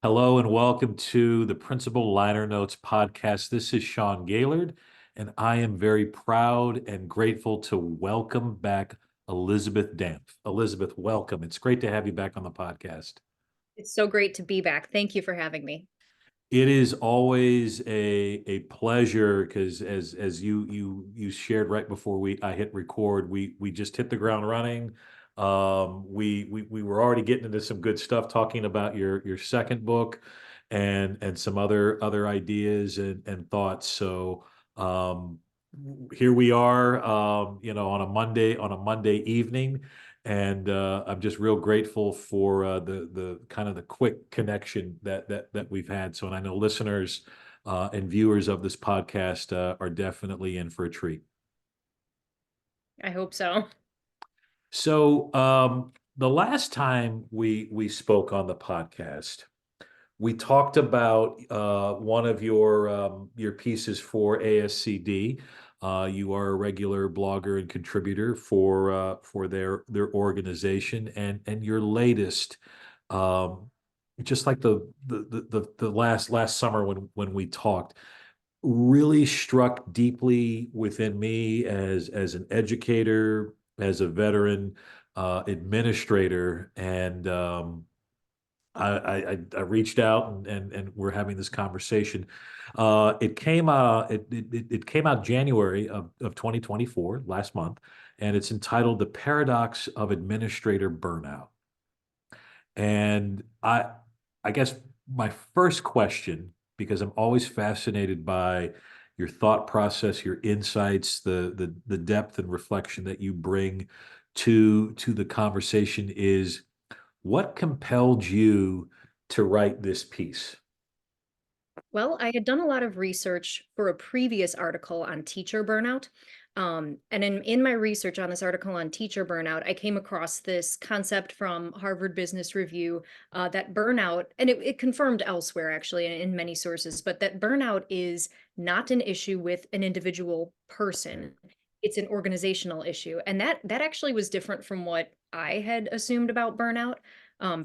Hello and welcome to the Principal Liner Notes podcast. This is Sean Gaylord, and I am very proud and grateful to welcome back Elizabeth Dampf. Elizabeth, welcome. It's great to have you back on the podcast. It's so great to be back. Thank you for having me. It is always a pleasure because as you shared right before I hit record, we just hit the ground running. We were already getting into some good stuff talking about your second book and some other ideas and thoughts. So here we are, on a Monday evening. And I'm just real grateful for the kind of the quick connection that we've had. So, and I know listeners and viewers of this podcast are definitely in for a treat. I hope so. So, the last time we spoke on the podcast, we talked about one of your pieces for ASCD. You are a regular blogger and contributor for their organization, and your latest, um, just like the last summer when we talked, really struck deeply within me as an educator, as a veteran administrator, and I reached out and we're having this conversation. It came out January of 2024, last month, and it's entitled "The Paradox of Administrator Burnout." And I guess my first question, because I'm always fascinated by your thought process, your insights, the depth and reflection that you bring to the conversation, is what compelled you to write this piece? Well, I had done a lot of research for a previous article on teacher burnout. And in my research on this article on teacher burnout, I came across this concept from Harvard Business Review that burnout, and it confirmed elsewhere actually in many sources, but that burnout is not an issue with an individual person. It's an organizational issue. And that actually was different from what I had assumed about burnout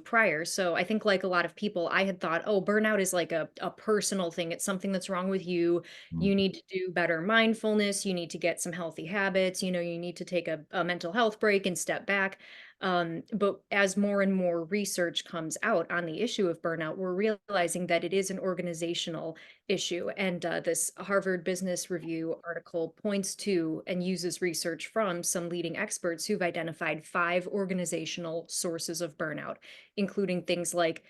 prior. So I think, like a lot of people, I had thought, oh, burnout is like a personal thing. It's something that's wrong with you. Mm. You need to do better mindfulness. You need to get some healthy habits. You need to take a mental health break and step back. But as more and more research comes out on the issue of burnout, we're realizing that it is an organizational issue. And this Harvard Business Review article points to and uses research from some leading experts who've identified 5 organizational sources of burnout, including things like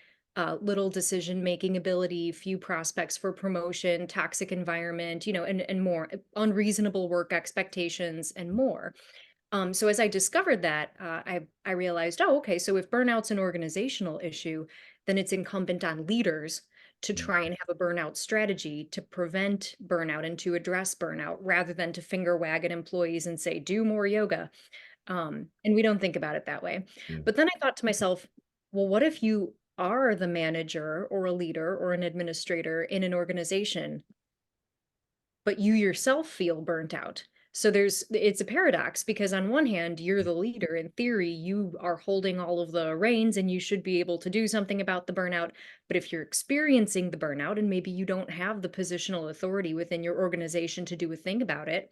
little decision-making ability, few prospects for promotion, toxic environment, and more, unreasonable work expectations, and more. So as I discovered that, I realized, oh, okay, so if burnout's an organizational issue, then it's incumbent on leaders to try and have a burnout strategy to prevent burnout and to address burnout rather than to finger wag at employees and say, do more yoga. And we don't think about it that way. Mm. But then I thought to myself, well, what if you are the manager or a leader or an administrator in an organization, but you yourself feel burnt out? So it's a paradox because on one hand, you're the leader. In theory, you are holding all of the reins and you should be able to do something about the burnout. But if you're experiencing the burnout and maybe you don't have the positional authority within your organization to do a thing about it,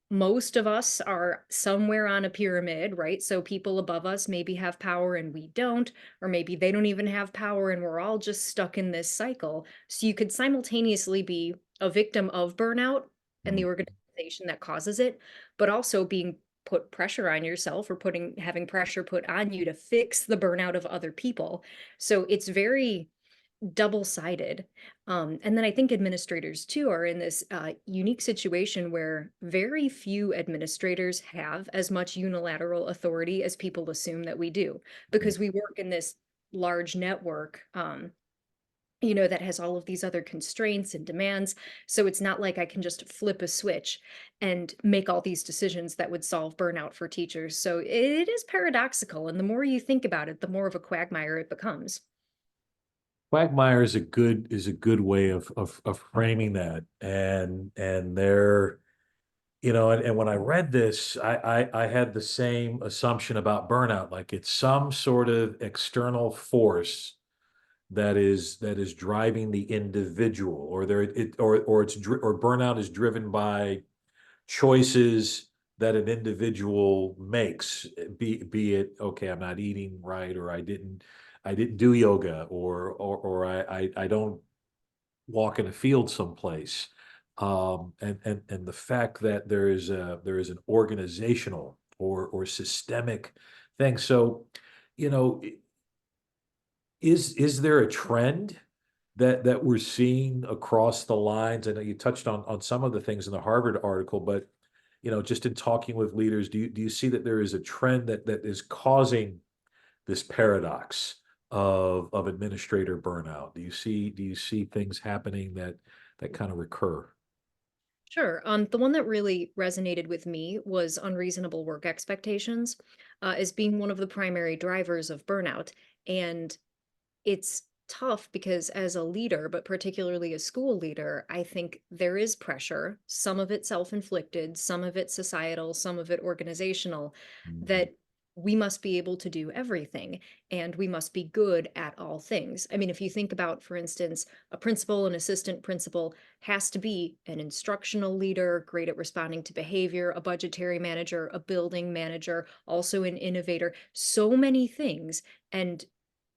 most of us are somewhere on a pyramid, right? So people above us maybe have power and we don't, or maybe they don't even have power and we're all just stuck in this cycle. So you could simultaneously be a victim of burnout and the Mm. organization that causes it, but also being put pressure on yourself or having pressure put on you to fix the burnout of other people. So it's very double-sided. And then I think administrators too are in this unique situation where very few administrators have as much unilateral authority as people assume that we do, because we work in this large network, that has all of these other constraints and demands. So it's not like I can just flip a switch and make all these decisions that would solve burnout for teachers. So it is paradoxical. And the more you think about it, the more of a quagmire it becomes. Quagmire is a good way of framing that, and there, and when I read this, I had the same assumption about burnout, like it's some sort of external force that is driving the individual, or or burnout is driven by choices that an individual makes, be it, okay, I'm not eating right, or I didn't do yoga, or I don't walk in a field someplace. And the fact that there is an organizational or systemic thing. So, you know, is there a trend that we're seeing across the lines? I know you touched on some of the things in the Harvard article, but just in talking with leaders, do you see that there is a trend that is causing this paradox of administrator burnout? Do you see things happening that kind of recur? Sure. The one that really resonated with me was unreasonable work expectations, as being one of the primary drivers of burnout. And it's tough because as a leader, but particularly a school leader, I think there is pressure, some of it self-inflicted, some of it societal, some of it organizational, Mhm. that we must be able to do everything and we must be good at all things. I mean, if you think about, for instance, a principal, an assistant principal has to be an instructional leader, great at responding to behavior, a budgetary manager, a building manager, also an innovator, so many things. And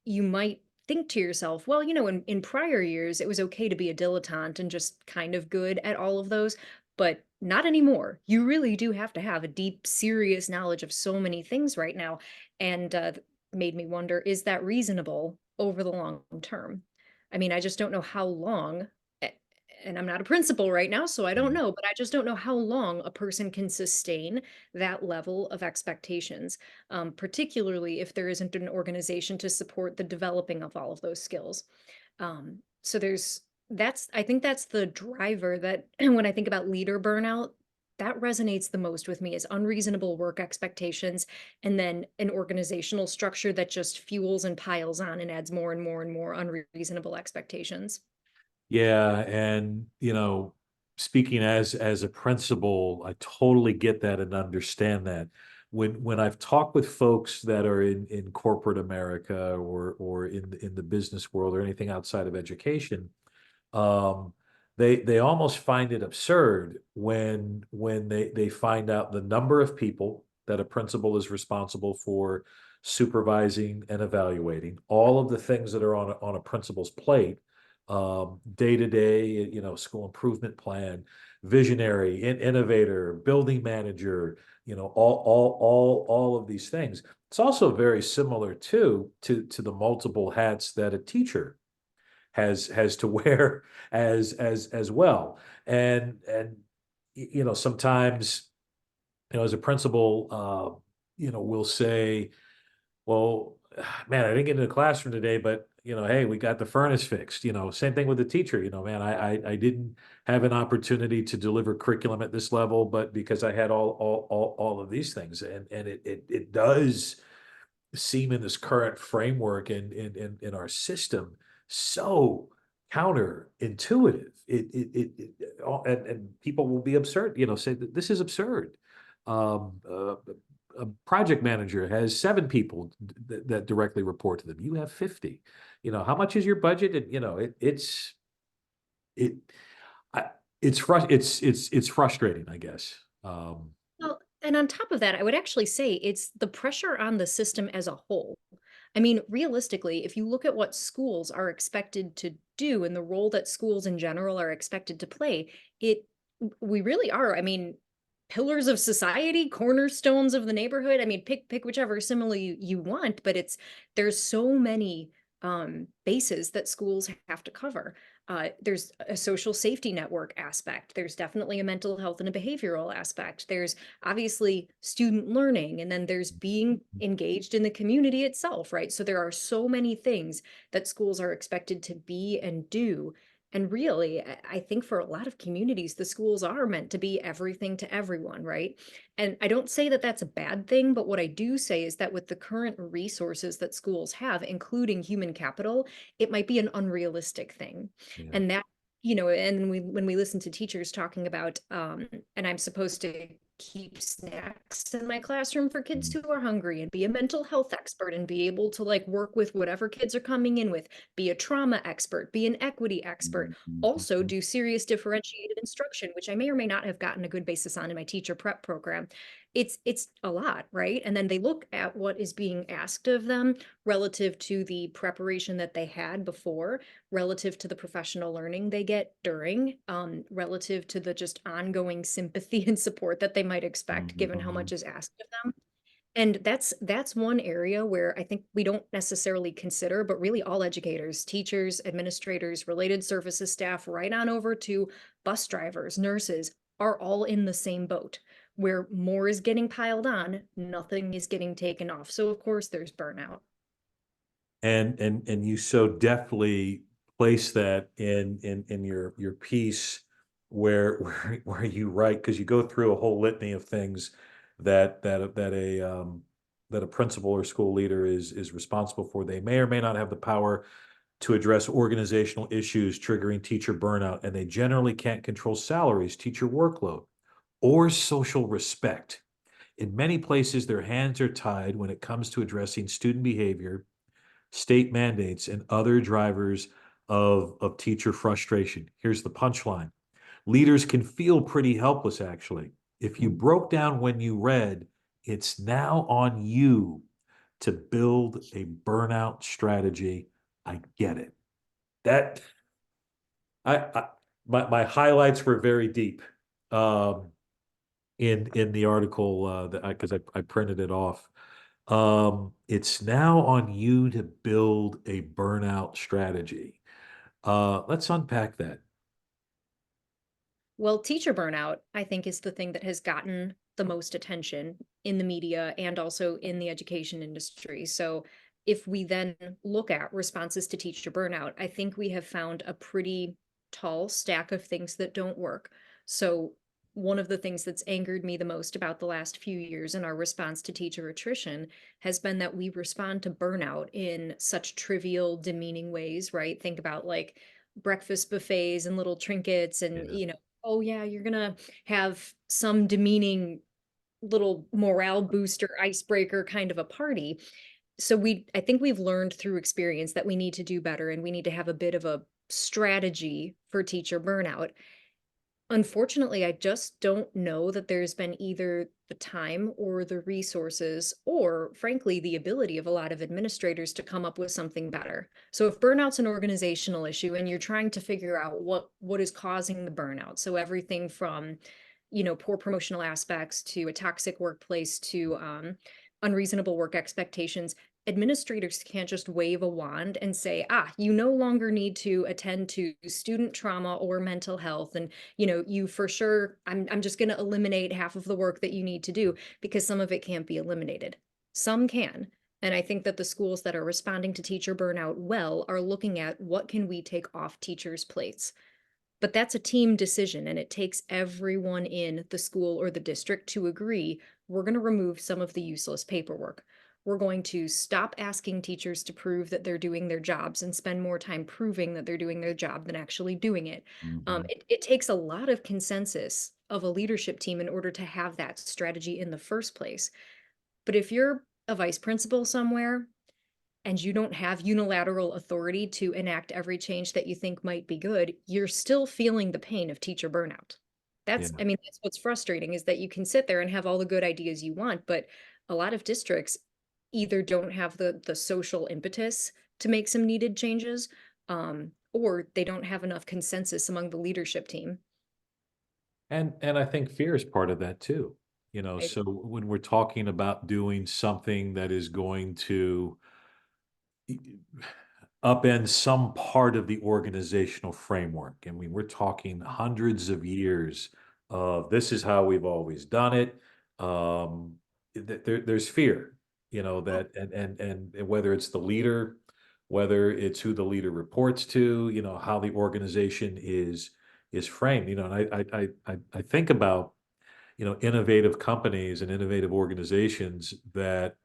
you might think to yourself, well, in prior years, it was okay to be a dilettante and just kind of good at all of those, but not anymore. You really do have to have a deep, serious knowledge of so many things right now. And made me wonder, is that reasonable over the long term? I mean, I just don't know how long, a- and I'm not a principal right now, so I don't Mhm. know, but I just don't know how long a person can sustain that level of expectations, particularly if there isn't an organization to support the developing of all of those skills. So I think that's the driver that when I think about leader burnout, that resonates the most with me is unreasonable work expectations and then an organizational structure that just fuels and piles on and adds more and more and more unreasonable expectations. Yeah, and speaking as a principal, I totally get that and understand that. When I've talked with folks that are in corporate America, or in the business world, or anything outside of education, um, they almost find it absurd when they find out the number of people that a principal is responsible for supervising and evaluating, all of the things that are on a principal's plate, day to day, school improvement plan, visionary, innovator, building manager, all of these things. It's also very similar to the multiple hats that a teacher has to wear as well. And sometimes, as a principal, we'll say, well, man, I didn't get into the classroom today, but hey, we got the furnace fixed. Same thing with the teacher. Man, I didn't have an opportunity to deliver curriculum at this level, but because I had all of these things, and it does seem, in this current framework and in our system, so counterintuitive. And people will be absurd, say that this is absurd. Um, uh, a project manager has 7 people that directly report to them. You have 50. How much is your budget? And it I, it's frustrating, I guess. Well, and on top of that, I would actually say it's the pressure on the system as a whole. I mean, realistically, if you look at what schools are expected to do and the role that schools in general are expected to play, it we really are. I mean, pillars of society, cornerstones of the neighborhood. I mean, pick whichever simile you want, but there's so many bases that schools have to cover. There's a social safety network aspect. There's definitely a mental health and a behavioral aspect. There's obviously student learning, and then there's being engaged in the community itself, right? So there are so many things that schools are expected to be and do. And really, I think for a lot of communities, the schools are meant to be everything to everyone, right? And I don't say that that's a bad thing, but what I do say is that with the current resources that schools have, including human capital, it might be an unrealistic thing. Yeah. And that, and when we listen to teachers talking about, and I'm supposed to keep snacks in my classroom for kids who are hungry, and be a mental health expert, and be able to like work with whatever kids are coming in with, be a trauma expert, be an equity expert, also do serious differentiated instruction, which I may or may not have gotten a good basis on in my teacher prep program. It's a lot, right? And then they look at what is being asked of them relative to the preparation that they had before, relative to the professional learning they get during, relative to the just ongoing sympathy and support that they might expect given how much is asked of them. And that's one area where I think we don't necessarily consider, but really all educators, teachers, administrators, related services staff, right on over to bus drivers, nurses, are all in the same boat where more is getting piled on, nothing is getting taken off. So of course there's burnout. And you so definitely place that in your piece where you write, because you go through a whole litany of things that a principal or school leader is responsible for. They may or may not have the power to address organizational issues triggering teacher burnout, and they generally can't control salaries, teacher workload, or social respect. In many places, their hands are tied when it comes to addressing student behavior, state mandates, and other drivers of teacher frustration. Here's the punchline. Leaders can feel pretty helpless, actually. If you broke down when you read, it's now on you to build a burnout strategy. I get it. That I my highlights were very deep in the article that because I printed it off. It's now on you to build a burnout strategy. Let's unpack that. Well, teacher burnout, I think, is the thing that has gotten the most attention in the media and also in the education industry. So, if we then look at responses to teacher burnout, I think we have found a pretty tall stack of things that don't work. So, one of the things that's angered me the most about the last few years in our response to teacher attrition has been that we respond to burnout in such trivial, demeaning ways, right? Think about like breakfast buffets and little trinkets and, Yeah. oh yeah, you're gonna have some demeaning little morale booster icebreaker kind of a party. So I think we've learned through experience that we need to do better and we need to have a bit of a strategy for teacher burnout. Unfortunately, I just don't know that there's been either the time or the resources or, frankly, the ability of a lot of administrators to come up with something better. So if burnout's an organizational issue and you're trying to figure out what is causing the burnout, so everything from, poor promotional aspects to a toxic workplace to unreasonable work expectations, administrators can't just wave a wand and say, you no longer need to attend to student trauma or mental health. And, you for sure, I'm just going to eliminate half of the work that you need to do, because some of it can't be eliminated. Some can. And I think that the schools that are responding to teacher burnout well are looking at what can we take off teachers' plates. But that's a team decision, and it takes everyone in the school or the district to agree we're going to remove some of the useless paperwork. We're going to stop asking teachers to prove that they're doing their jobs and spend more time proving that they're doing their job than actually doing it. Mhm. It takes a lot of consensus of a leadership team in order to have that strategy in the first place. But if you're a vice principal somewhere and you don't have unilateral authority to enact every change that you think might be good, you're still feeling the pain of teacher burnout. Yeah. I mean, that's what's frustrating, is that you can sit there and have all the good ideas you want, but a lot of districts either don't have the social impetus to make some needed changes, or they don't have enough consensus among the leadership team. And I think fear is part of that too. Right? So when we're talking about doing something that is going to upend some part of the organizational framework. I mean, we're talking hundreds of years of this is how we've always done it. Um, there's fear, Oh, that and whether it's the leader, whether it's who the leader reports to, how the organization is framed, and I think about, innovative companies and innovative organizations that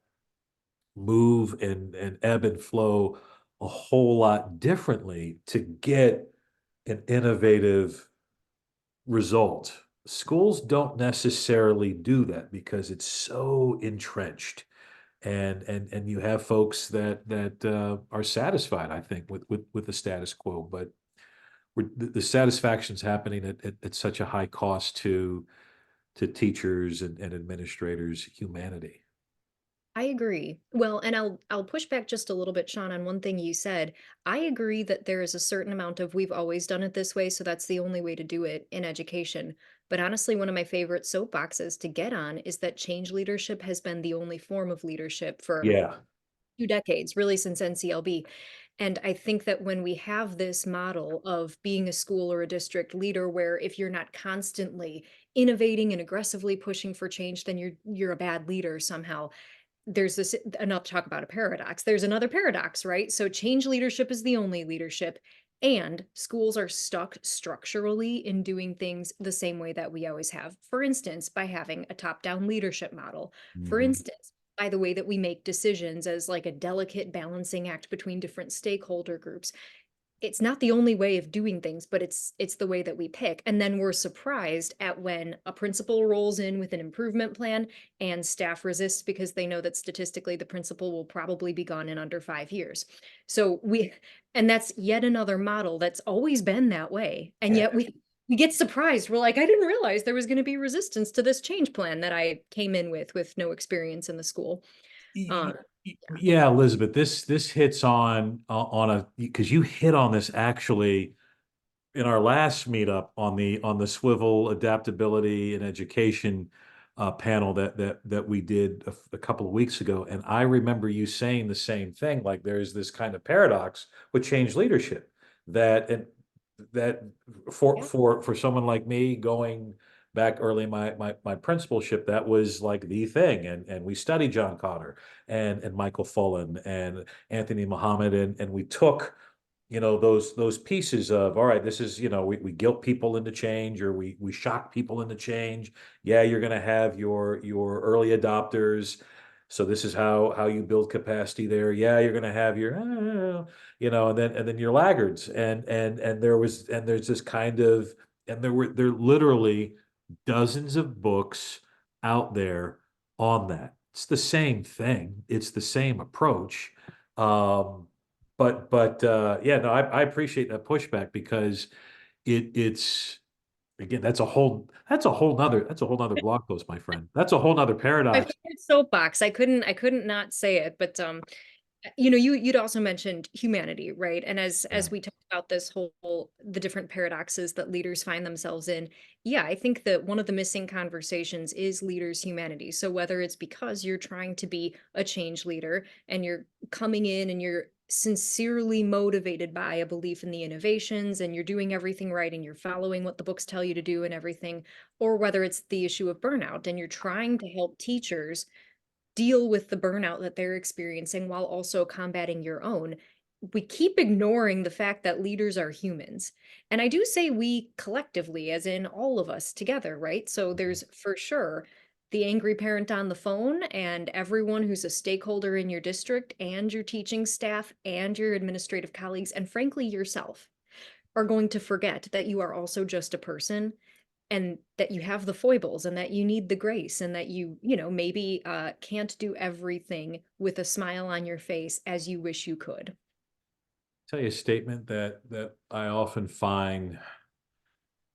move and ebb and flow a whole lot differently to get an innovative result. schools don't necessarily do that because it's so entrenched. And you have folks that are satisfied, I think, with the status quo, but the satisfaction's happening at such a high cost to teachers and administrators' humanity. I agree. Well, and I'll push back just a little bit, Sean, on one thing you said. I agree that there is a certain amount of we've always done it this way, so that's the only way to do it in education. But honestly, one of my favorite soapboxes to get on is that change leadership has been the only form of leadership for Yeah. 2 decades, really since NCLB. And I think that when we have this model of being a school or a district leader, where if you're not constantly innovating and aggressively pushing for change, then you're a bad leader somehow. There's this, and I'll talk about a paradox. There's another paradox, right? So change leadership is the only leadership, and schools are stuck structurally in doing things the same way that we always have. For instance, by having a top-down leadership model. For Mhm. instance, by the way that we make decisions as like a delicate balancing act between different stakeholder groups. It's not the only way of doing things, but it's the way that we pick. And then we're surprised at when a principal rolls in with an improvement plan and staff resists because they know that statistically the principal will probably be gone in under 5 years. So and that's yet another model that's always been that way. And yet we get surprised. We're like, I didn't realize there was going to be resistance to this change plan that I came in with no experience in the school. Um, Yeah, Elizabeth, this hits on a because you hit on this actually in our last meetup on the swivel adaptability and education panel that we did a couple of weeks ago, and I remember you saying the same thing. Like there's this kind of paradox with change leadership that and that yeah. for someone like me going back early in my principalship, that was like the thing, and we studied John Cotter and Michael Fullen and Anthony Muhammad, and we took those pieces of, all right, this is, we guilt people into change, or we shock people into change. Yeah, you're going to have your early adopters, so this is how you build capacity there. Yeah, you're going to have your and then your laggards, and there's this kind of, and there literally dozens of books out there on that. It's the same thing, it's the same approach. But yeah, no, I appreciate that pushback because it's again, that's a whole nother blog post, my friend. That's a whole nother My paradox. favorite soapbox. I couldn't not say it, but you'd also mentioned humanity, right? And Yeah. as we talk about this whole the different paradoxes that leaders find themselves in, yeah, I think that one of the missing conversations is leaders' humanity. So whether it's because you're trying to be a change leader and you're coming in and you're sincerely motivated by a belief in the innovations and you're doing everything right and you're following what the books tell you to do and everything, or whether it's the issue of burnout and you're trying to help teachers deal with the burnout that they're experiencing while also combating your own. We keep ignoring the fact that leaders are humans. And I do say we collectively, as in all of us together, right? So there's for sure the angry parent on the phone and everyone who's a stakeholder in your district and your teaching staff and your administrative colleagues, and frankly, yourself are going to forget that you are also just a person and that you have the foibles and that you need the grace and that maybe can't do everything with a smile on your face as you wish you could. Tell you a statement that I often find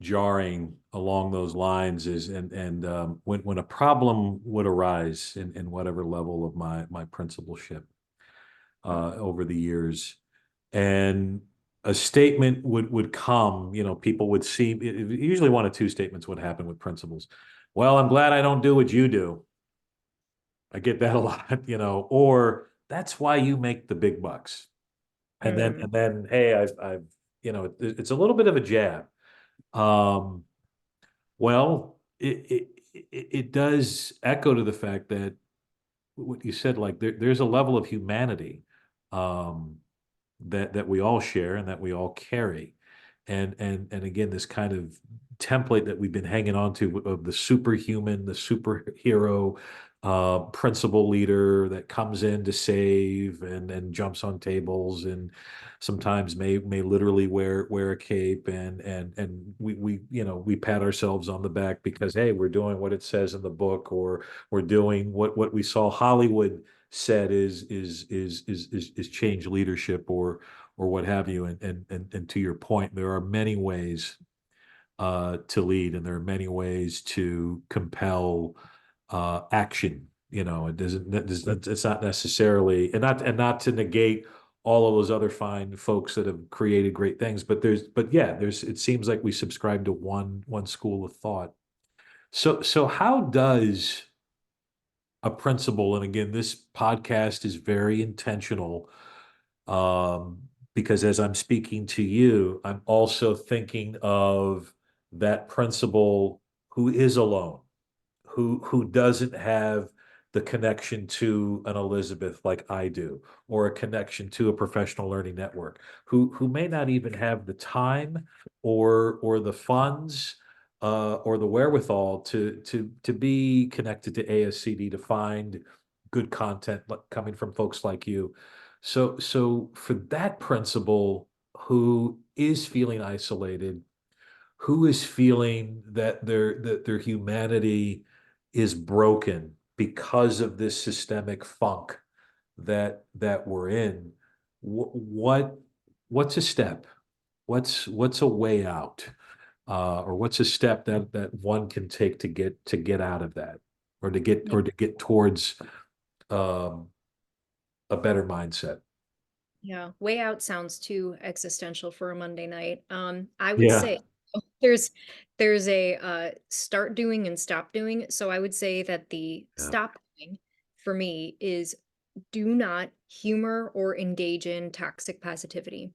jarring along those lines is, and when a problem would arise in whatever level of my principalship over the years, and a statement would come, people would see, usually one of two statements would happen with principals. Well, I'm glad I don't do what you do. I get that a lot, or that's why you make the big bucks. And then, Mm. and then, hey, it's a little bit of a jab. Um, well, it does echo to the fact that what you said, like there's a level of humanity um, that we all share and that we all carry, and again, this kind of template that we've been hanging on to of the superhuman, the superhero, principal leader that comes in to save and jumps on tables and sometimes may literally wear a cape and we we pat ourselves on the back because hey, we're doing what it says in the book, or we're doing what we saw Hollywood said is change leadership or what have you. And to your point, there are many ways to lead, and there are many ways to compel action. It doesn't. It's not necessarily, and not to negate all of those other fine folks that have created great things. But yeah, there's. It seems like we subscribe to one school of thought. So how does a principal, and again, this podcast is very intentional, um, because as I'm speaking to you, I'm also thinking of that principal who is alone, who doesn't have the connection to an Elizabeth like I do, or a connection to a professional learning network, who may not even have the time or the funds or the wherewithal to be connected to ASCD to find good content coming from folks like you. So for that principal who is feeling isolated, who is feeling that their humanity is broken because of this systemic funk that we're in, what's a step? What's a way out? Or what's a step that one can take to get out of that, or to get towards um, a better mindset? Yeah, way out sounds too existential for a Monday night. I would Yeah. say there's there's a start doing and stop doing. So I would say that the Yeah. stop doing for me is do not humor or engage in toxic positivity.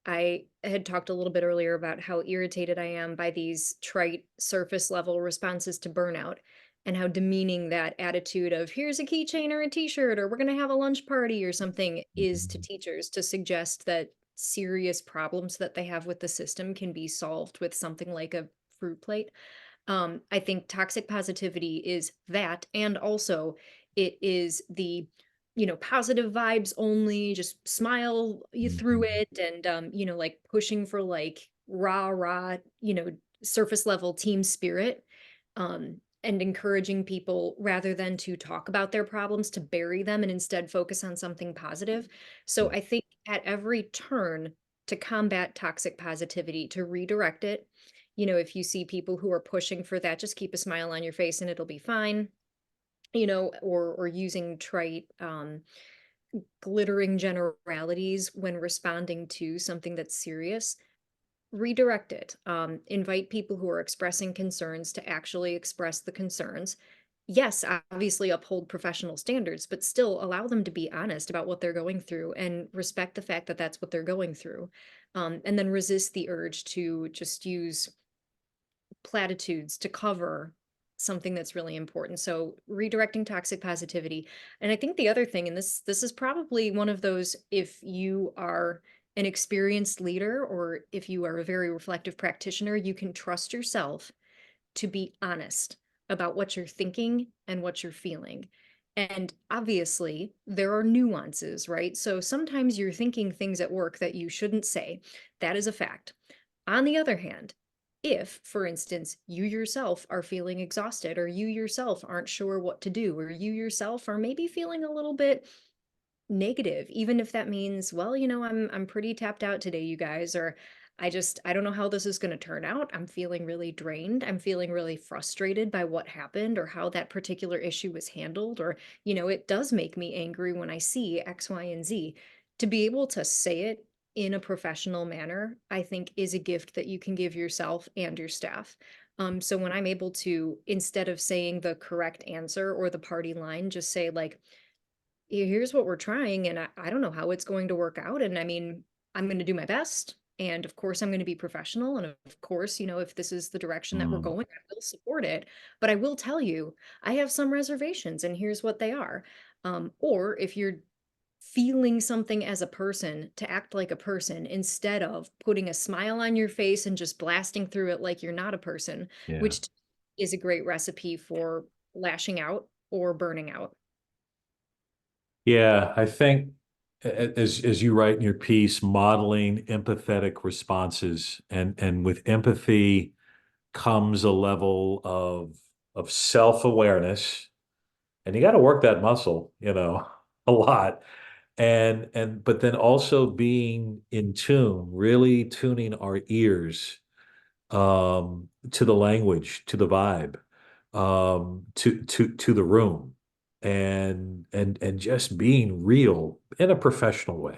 I had talked a little bit earlier about how irritated I am by these trite surface level responses to burnout and how demeaning that attitude of here's a keychain or a t-shirt or we're going to have a lunch party or something is to Mhm. teachers, to suggest that serious problems that they have with the system can be solved with something like a fruit plate. I think toxic positivity is that, and also it is the, positive vibes only, just smile you through Mhm. it, and like pushing for like rah, surface level team spirit, and encouraging people rather than to talk about their problems to bury them and instead focus on something positive. So Yeah. I think at every turn, to combat toxic positivity, to redirect it, if you see people who are pushing for that, just keep a smile on your face and it'll be fine, or using trite, glittering generalities when responding to something that's serious. Redirect it. Invite people who are expressing concerns to actually express the concerns. Yes, obviously uphold professional standards, but still allow them to be honest about what they're going through and respect the fact that that's what they're going through. And then resist the urge to just use platitudes to cover something that's really important. So redirecting toxic positivity. And I think the other thing, and this is probably one of those, if you are an experienced leader or if you are a very reflective practitioner, you can trust yourself to be honest about what you're thinking and what you're feeling. And obviously, there are nuances, right? So sometimes you're thinking things at work that you shouldn't say. That is a fact. On the other hand, if, for instance, you yourself are feeling exhausted, or you yourself aren't sure what to do, or you yourself are maybe feeling a little bit negative, even if that means, well, I'm pretty tapped out today, you guys, or I don't know how this is going to turn out. I'm feeling really drained. I'm feeling really frustrated by what happened or how that particular issue was handled, or it does make me angry when I see X, Y, and Z. To be able to say it in a professional manner, I think is a gift that you can give yourself and your staff. So when I'm able to, instead of saying the correct answer or the party line, just say like, Here's what we're trying, and I don't know how it's going to work out. And I mean, I'm going to do my best. And of course, I'm going to be professional. And of course, if this is the direction that we're Mm. going, I will support it. But I will tell you, I have some reservations, and here's what they are. Or if you're feeling something as a person, to act like a person instead of putting a smile on your face and just blasting through it like you're not a person, Yeah. which is a great recipe for lashing out or burning out. Yeah, I think as you write in your piece, modeling empathetic responses, and with empathy comes a level of self-awareness, and you got to work that muscle, a lot. And but then also being in tune, really tuning our ears to the language, to the vibe, to the room, and just being real in a professional way.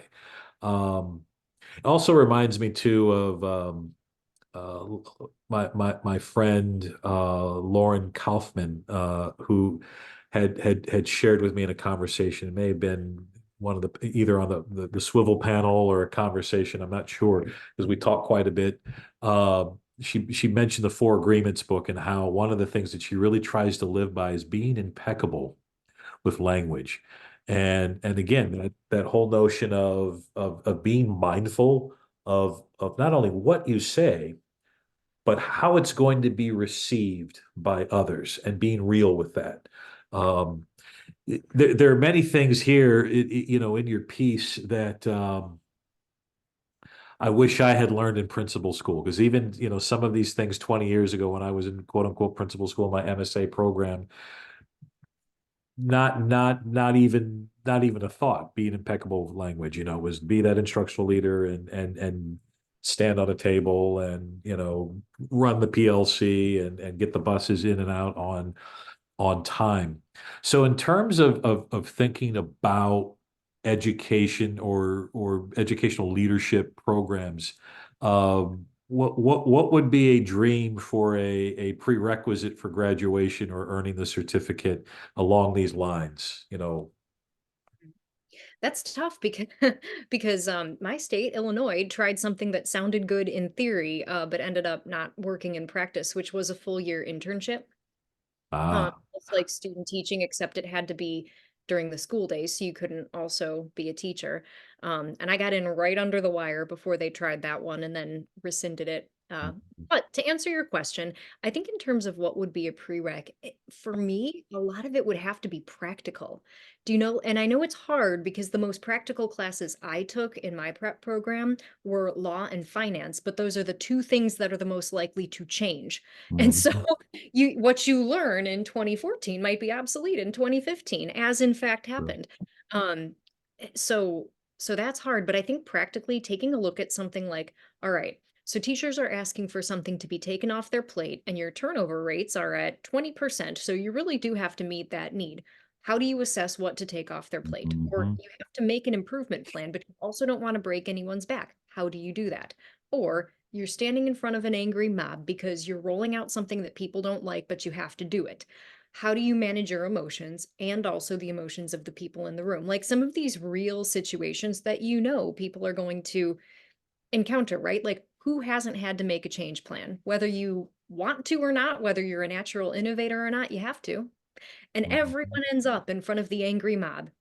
It also reminds me too of my friend Lauren Kaufman, who had shared with me in a conversation. It may have been one of the either on the swivel panel or a conversation. I'm not sure because we talked quite a bit. She mentioned the Four Agreements book and how one of the things that she really tries to live by is being impeccable with language. And again, that whole notion of being mindful of not only what you say, but how it's going to be received by others and being real with that. Um, there are many things here, in your piece that I wish I had learned in principal school. Because even, some of these things 20 years ago when I was in quote unquote principal school, my MSA program, not even a thought. Being impeccable with language, was be that instructional leader and stand on a table and run the PLC and get the buses in and out on time. So in terms of thinking about education or educational leadership programs, what would be a dream for a prerequisite for graduation or earning the certificate along these lines? That's tough because my state, Illinois, tried something that sounded good in theory, but ended up not working in practice, which was a full year internship. Ah. It's like student teaching, except it had to be during the school days, so you couldn't also be a teacher. And I got in right under the wire before they tried that one and then rescinded it. But to answer your question, I think in terms of what would be a prereq, for me, a lot of it would have to be practical. Do you know? And I know it's hard because the most practical classes I took in my prep program were law and finance, but those are the two things that are the most likely to change. And so Mhm. what you learn in 2014 might be obsolete in 2015, as in fact Sure. happened. Um, so that's hard, but I think practically taking a look at something like, all right, so teachers are asking for something to be taken off their plate, and your turnover rates are at 20%. So you really do have to meet that need. How do you assess what to take off their plate? Or Mhm. you have to make an improvement plan, but you also don't want to break anyone's back. How do you do that? Or you're standing in front of an angry mob because you're rolling out something that people don't like, but you have to do it. How do you manage your emotions and also the emotions of the people in the room? Like some of these real situations that people are going to encounter, right? Like who hasn't had to make a change plan? Whether you want to or not, whether you're a natural innovator or not, you have to. And Mhm. everyone ends up in front of the angry mob.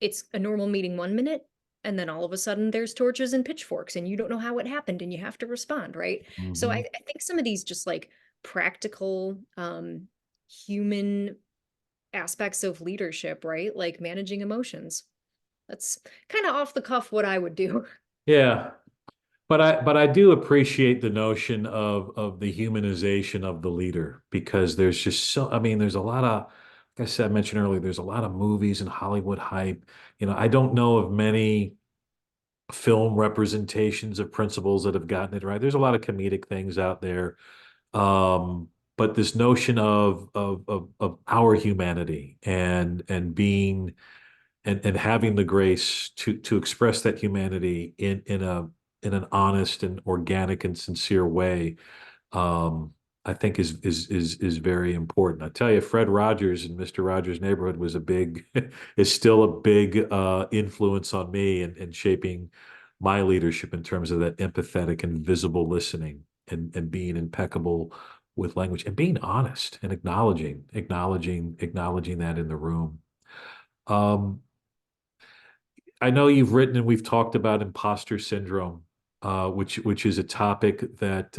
It's a normal meeting 1 minute, and then all of a sudden there's torches and pitchforks, and you don't know how it happened, and you have to respond, right? So Mhm. I think some of these just like practical human aspects of leadership, right? Like managing emotions. That's kind of off the cuff what I would do. Yeah. But I do appreciate the notion of the humanization of the leader because there's just I mean, there's a lot of, like I said, I mentioned earlier, there's a lot of movies and Hollywood hype. I don't know of many film representations of principles that have gotten it right. There's a lot of comedic things out there. But this notion of our humanity and being and having the grace to express that humanity in an honest and organic and sincere way, um, I think is very important. I tell you, Fred Rogers and Mr. Rogers' Neighborhood was a big is still a big influence on me and shaping my leadership in terms of that empathetic and visible listening and being impeccable with language and being honest and acknowledging that in the room. Um, I know you've written and we've talked about imposter syndrome, which is a topic that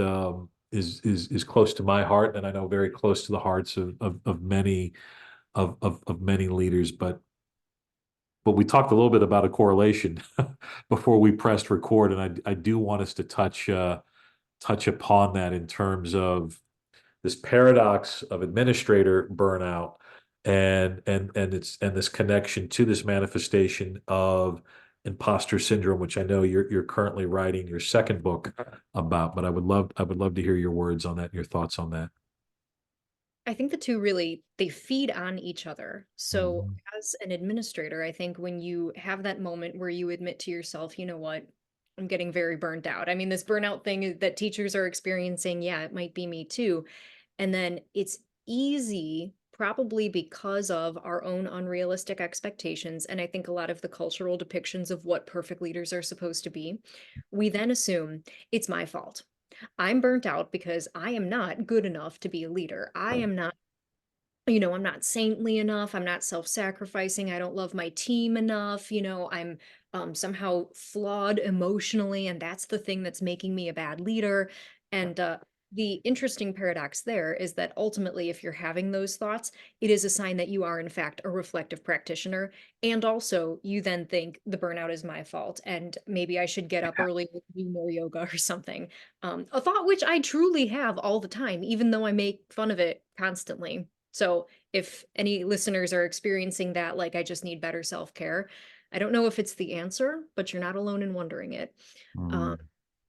is close to my heart, and I know very close to the hearts of many of many leaders, but we talked a little bit about a correlation before we pressed record, and I do want us to touch upon that in terms of this paradox of administrator burnout and this connection to this manifestation of imposter syndrome, which I know you're currently writing your second book about, but I would love to hear your words on that and your thoughts on that. I think the two really they feed on each other. So Mhm. as an administrator, I think when you have that moment where you admit to yourself, you know what, I'm getting very burnt out. I mean, this burnout thing that teachers are experiencing, yeah, it might be me too. And then it's easy, probably because of our own unrealistic expectations. And I think a lot of the cultural depictions of what perfect leaders are supposed to be, we then assume it's my fault. I'm burnt out because I am not good enough to be a leader. I am not, I'm not saintly enough. I'm not self-sacrificing. I don't love my team enough. I'm somehow flawed emotionally, and that's the thing that's making me a bad leader. And the interesting paradox there is that ultimately, if you're having those thoughts, it is a sign that you are, in fact, a reflective practitioner. And also, you then think the burnout is my fault, and maybe I should get up early and do more yoga or something. A thought which I truly have all the time, even though I make fun of it constantly. So if any listeners are experiencing that, like, I just need better self-care, I don't know if it's the answer, but you're not alone in wondering it. Um, Mm.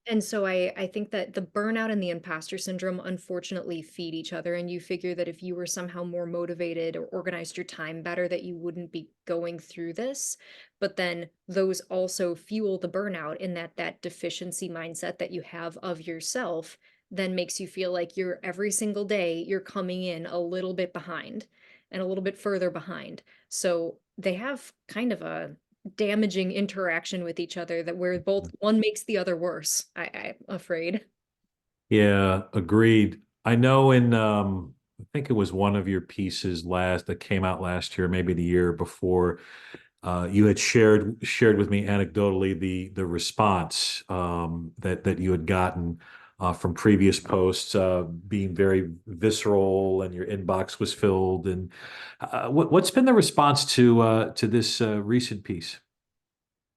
and so I think that the burnout and the imposter syndrome unfortunately feed each other. And you figure that if you were somehow more motivated or organized your time better, that you wouldn't be going through this. But then those also fuel the burnout in that deficiency mindset that you have of yourself then makes you feel like you're every single day you're coming in a little bit behind and a little bit further behind. So they have kind of a damaging interaction with each other that where both one makes the other worse, I'm afraid. Yeah, agreed. I know I think it was one of your pieces last that came out last year, maybe the year before, you had shared with me anecdotally the response that you had gotten from previous posts being very visceral, and your inbox was filled. And what's been the response to this recent piece?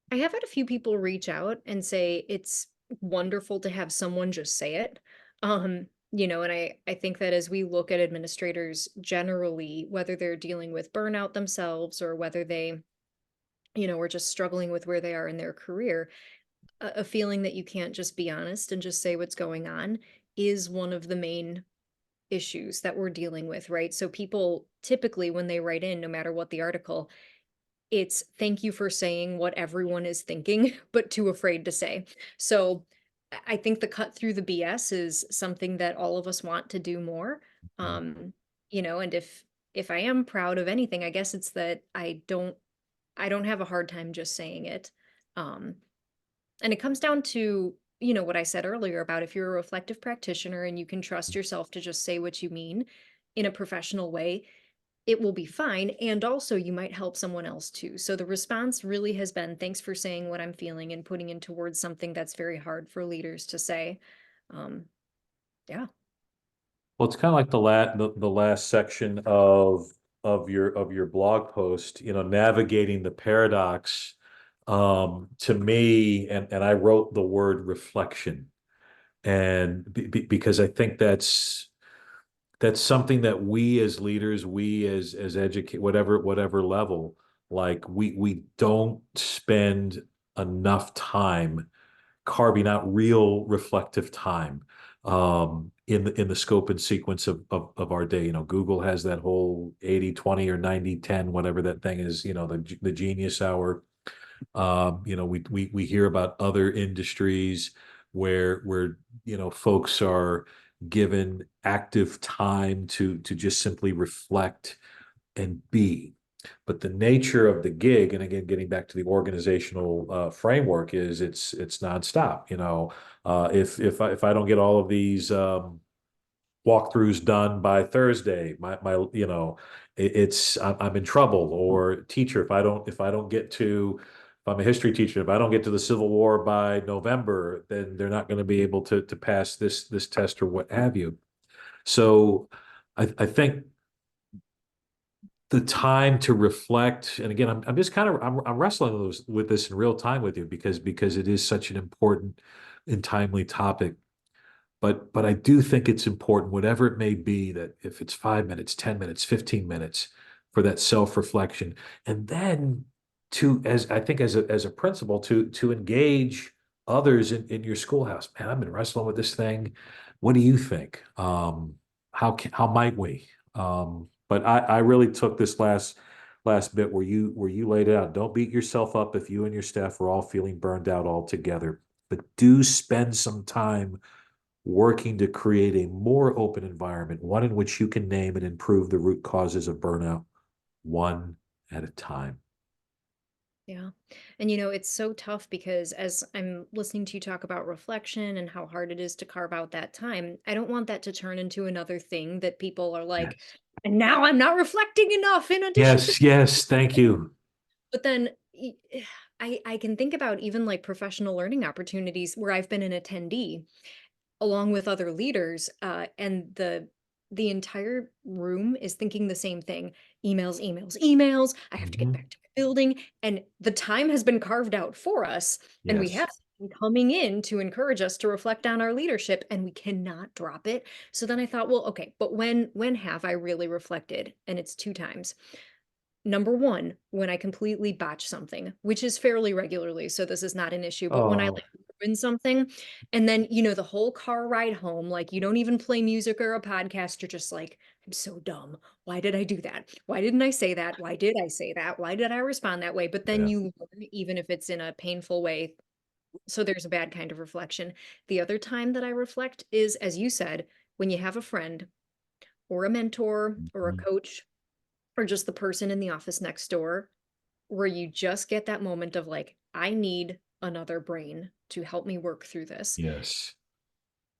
I have had a few people reach out and say it's wonderful to have someone just say it. And I think that as we look at administrators generally, whether they're dealing with burnout themselves or whether they, are just struggling with where they are in their career, a feeling that you can't just be honest and just say what's going on is one of the main issues that we're dealing with, right? So people typically, when they write in, no matter what the article, it's thank you for saying what everyone is thinking, but too afraid to say. So I think the cut through the BS is something that all of us want to do more. Um, and if I am proud of anything, I guess it's that I don't have a hard time just saying it. Um, and it comes down to, what I said earlier about if you're a reflective practitioner and you can trust yourself to just say what you mean in a professional way, it will be fine. And also, you might help someone else too. So the response really has been thanks for saying what I'm feeling and putting into words something that's very hard for leaders to say. Um, yeah. Well, it's kind of like the last section of your blog post, navigating the paradox. To me, and I wrote the word reflection, and because I think that's something that we as leaders, we as educate, whatever level, like we don't spend enough time carving out real reflective time in the scope and sequence of our day. Google has that whole 80-20 or 90-10, whatever that thing is, the genius hour. We hear about other industries where folks are given active time to just simply reflect and be. But the nature of the gig, and again, getting back to the organizational framework, is it's nonstop. If I don't get all of these walkthroughs done by Thursday, my it's I'm in trouble. Or teacher, if I don't get to if I'm a history teacher, if I don't get to the Civil War by November, then they're not going to be able to pass this test or what have you. So I think the time to reflect. And again, I'm just kind of, I'm wrestling with this in real time with you because it is such an important and timely topic. But I do think it's important, whatever it may be, that if it's 5 minutes, 10 minutes, 15 minutes for that self-reflection, and then to, as I think as a principal, to engage others in your schoolhouse. Man, I've been wrestling with this thing. What do you think? How might we? But I really took this last bit where you laid it out. Don't beat yourself up if you and your staff are all feeling burned out altogether, but do spend some time working to create a more open environment, one in which you can name and improve the root causes of burnout one at a time. Yeah. And it's so tough because as I'm listening to you talk about reflection and how hard it is to carve out that time, I don't want that to turn into another thing that people are like, Yes. and now I'm not reflecting enough in addition to, Yes, yes, thank you. but then I can think about even like professional learning opportunities where I've been an attendee along with other leaders, and the entire room is thinking the same thing. Emails, emails, emails. I have to get Mhm. back to my building. And the time has been carved out for us. And we Yes. have someone coming in to encourage us to reflect on our leadership, and we cannot drop it. So then I thought, well, okay, but when have I really reflected? And it's two times. Number one, when I completely botch something, which is fairly regularly, so this is not an issue, but when I Oh, like ruin something, and then, the whole car ride home, like you don't even play music or a podcast, you're just like, I'm so dumb. Why did I do that? Why didn't I say that? Why did I say that? Why did I respond that way? But then yeah. you learn, even if it's in a painful way. So there's a bad kind of reflection. The other time that I reflect is, as you said, when you have a friend or a mentor or a Mhm. coach or just the person in the office next door where you just get that moment of like, I need another brain to help me work through this. Yes.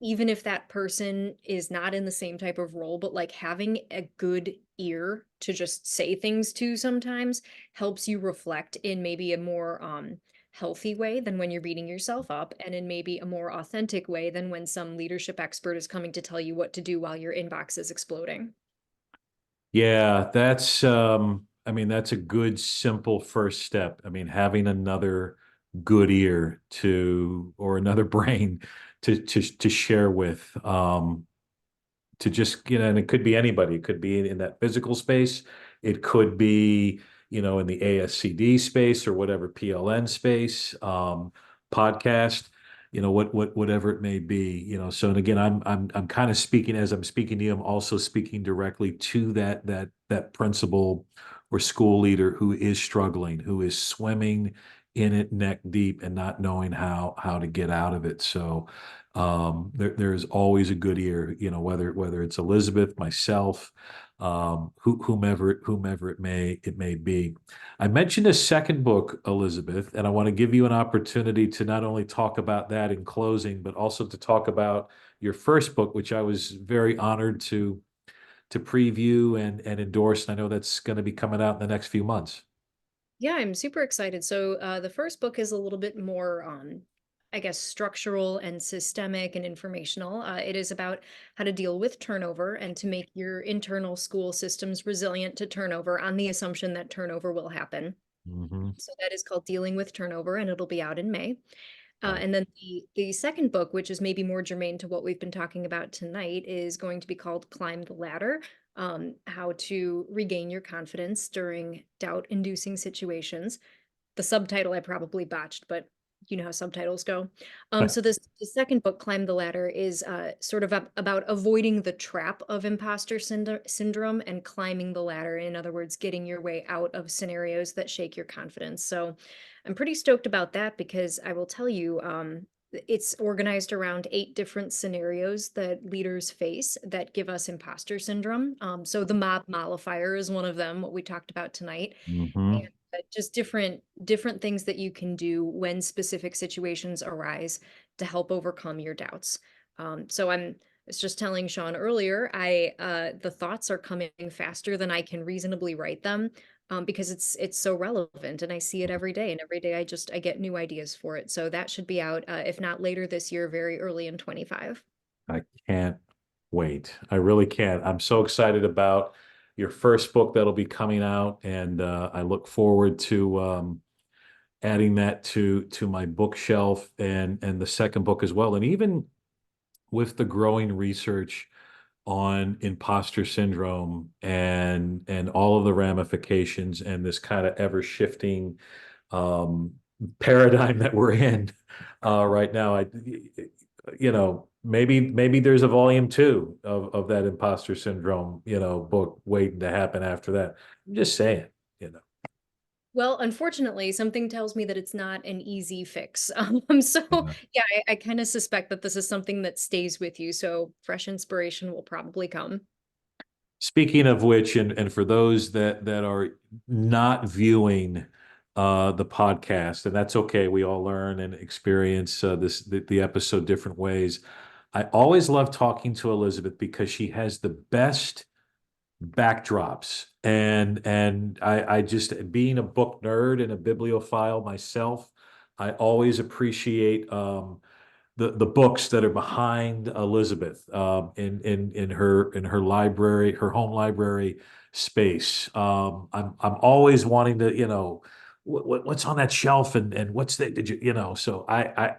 Even if that person is not in the same type of role, but like having a good ear to just say things to sometimes helps you reflect in maybe a more healthy way than when you're beating yourself up, and in maybe a more authentic way than when some leadership expert is coming to tell you what to do while your inbox is exploding. Yeah, I mean, that's a good, simple first step. I mean, having another good ear to, or another brain to share with. To just, and it could be anybody. It could be in that physical space. It could be, in the ASCD space or whatever PLN space, podcast, whatever it may be, So, and again, I'm kind of speaking as I'm speaking to you. I'm also speaking directly to that principal or school leader who is struggling, who is swimming in it neck deep and not knowing how to get out of it. So, there's always a good ear, whether it's Elizabeth, myself, whomever it may be. I mentioned a second book, Elizabeth, and I want to give you an opportunity to not only talk about that in closing, but also to talk about your first book, which I was very honored to preview and endorse. And I know that's going to be coming out in the next few months. Yeah, I'm super excited. So the first book is a little bit more, I guess, structural and systemic and informational. It is about how to deal with turnover and to make your internal school systems resilient to turnover on the assumption that turnover will happen. Hmm. So that is called Dealing with Turnover, and it'll be out in May. Right. And then the second book, which is maybe more germane to what we've been talking about tonight, is going to be called Climb the Ladder, how to regain your confidence during doubt-inducing situations. The subtitle I probably botched, but you know how subtitles go. So the second book, Climb the Ladder, is sort of about avoiding the trap of imposter syndrome and climbing the ladder. In other words, getting your way out of scenarios that shake your confidence. So I'm pretty stoked about that because I will tell you, it's organized around 8 different scenarios that leaders face that give us imposter syndrome. So the mob mollifier is one of them, what we talked about tonight, and Hmm. just different things that you can do when specific situations arise to help overcome your doubts. So I was just telling Sean earlier, I the thoughts are coming faster than I can reasonably write them, because it's so relevant and I see it every day, and every day I get new ideas for it. So that should be out, if not later this year, very early in 25. I can't wait. I really can't. I'm so excited about your first book that'll be coming out, and I look forward to adding that to my bookshelf, and the second book as well. And even with the growing research on imposter syndrome and all of the ramifications and this kind of ever shifting um, paradigm that we're in right now, maybe there's a volume two of that imposter syndrome, book waiting to happen after that. I'm just saying, you know. Well, unfortunately, something tells me that it's not an easy fix. So Yeah. yeah, I kind of suspect that this is something that stays with you. So fresh inspiration will probably come. Speaking of which, and for those that are not viewing the podcast, and that's okay, we all learn and experience the episode different ways. I always love talking to Elizabeth because she has the best backdrops, and I just, being a book nerd and a bibliophile myself, I always appreciate the books that are behind Elizabeth in her library, her home library space. I'm always wanting to, what's on that shelf, and what's that, did you. So I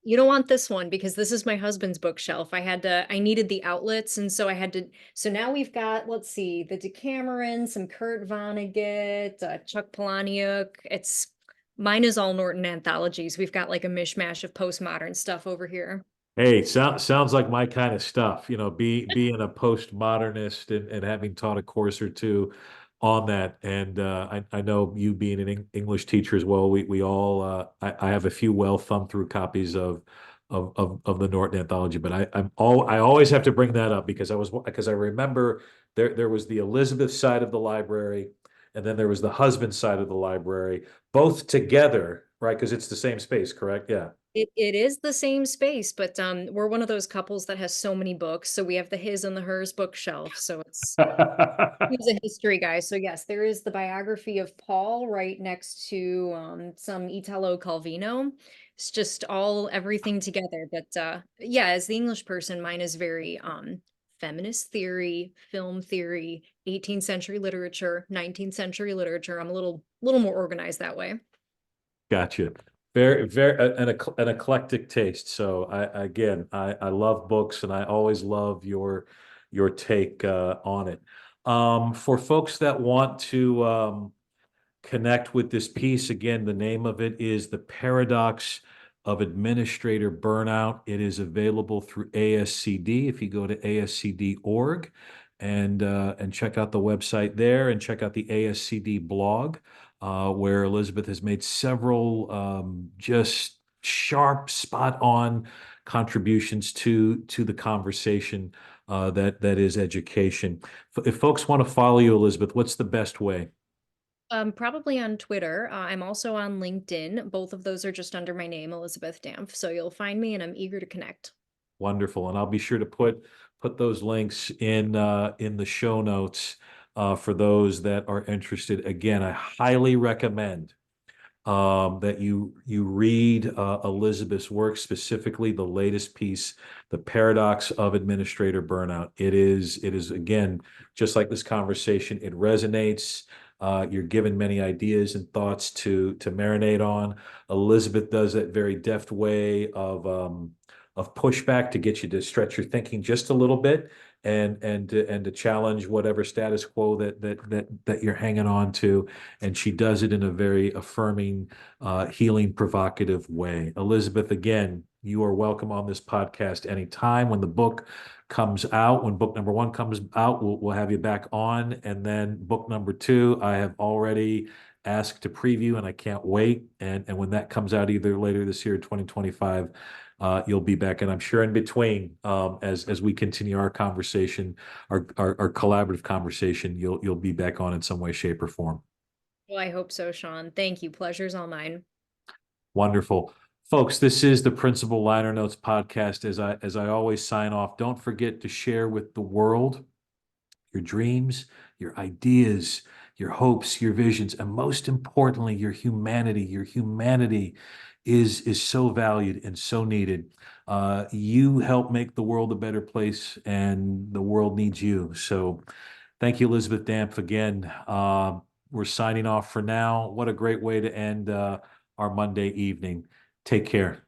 You don't want this one because this is my husband's bookshelf. I needed the outlets. And so I had to, so now we've got, let's see, the Decameron, some Kurt Vonnegut, Chuck Palahniuk. Mine is all Norton anthologies. We've got like a mishmash of postmodern stuff over here. Hey, sounds like my kind of stuff, being a postmodernist and having taught a course or two on that. And I know you being an English teacher as well, we all, I have a few well thumbed through copies of the Norton anthology, but I always have to bring that up because I remember there was the Elizabeth side of the library, and then there was the husband side of the library, both together, right? Because it's the same space, correct? Yeah. It is the same space, but we're one of those couples that has so many books. So we have the his and the hers bookshelf. So he's a history guy. So yes, there is the biography of Paul right next to some Italo Calvino. It's just all everything together. But yeah, as the English person, mine is very feminist theory, film theory, 18th century literature, 19th century literature. I'm a little more organized that way. Gotcha. Very, very an eclectic taste. So I love books, and I always love your take on it. For folks that want to connect with this piece, again, the name of it is The Paradox of Administrator Burnout. It is available through ASCD. If you go to ascd.org and check out the website there, and check out the ASCD blog, where Elizabeth has made several just sharp, spot on contributions to the conversation that is education. If folks want to follow you, Elizabeth, what's the best way? Probably on Twitter. I'm also on LinkedIn. Both of those are just under my name, Elizabeth Dampf. So you'll find me, and I'm eager to connect. Wonderful. And I'll be sure to put those links in the show notes for those that are interested. Again, I highly recommend that you read Elizabeth's work, specifically the latest piece, The Paradox of Administrator Burnout. It is again, just like this conversation, it resonates. You're given many ideas and thoughts to marinate on. Elizabeth does that very deft way of pushback to get you to stretch your thinking just a little bit, and to challenge whatever status quo that you're hanging on to. And she does it in a very affirming, healing, provocative way. Elizabeth, again, you are welcome on this podcast anytime. When the book comes out, when book number one comes out, we'll have you back on. And then book number two, I have already asked to preview, and I can't wait. And when that comes out, either later this year, 2025, you'll be back. And I'm sure in between, as we continue our conversation, our collaborative conversation, you'll be back on in some way, shape, or form. Well, I hope so, Sean. Thank you. Pleasure's all mine. Wonderful. Folks, this is the Principal Liner Notes podcast. As I always sign off, don't forget to share with the world your dreams, your ideas, your hopes, your visions, and most importantly, your humanity. Your humanity is so valued and so needed. You help make the world a better place, and the world needs you. So Thank you, Elizabeth Dampf, again. We're signing off for now. What a great way to end our Monday evening. Take care.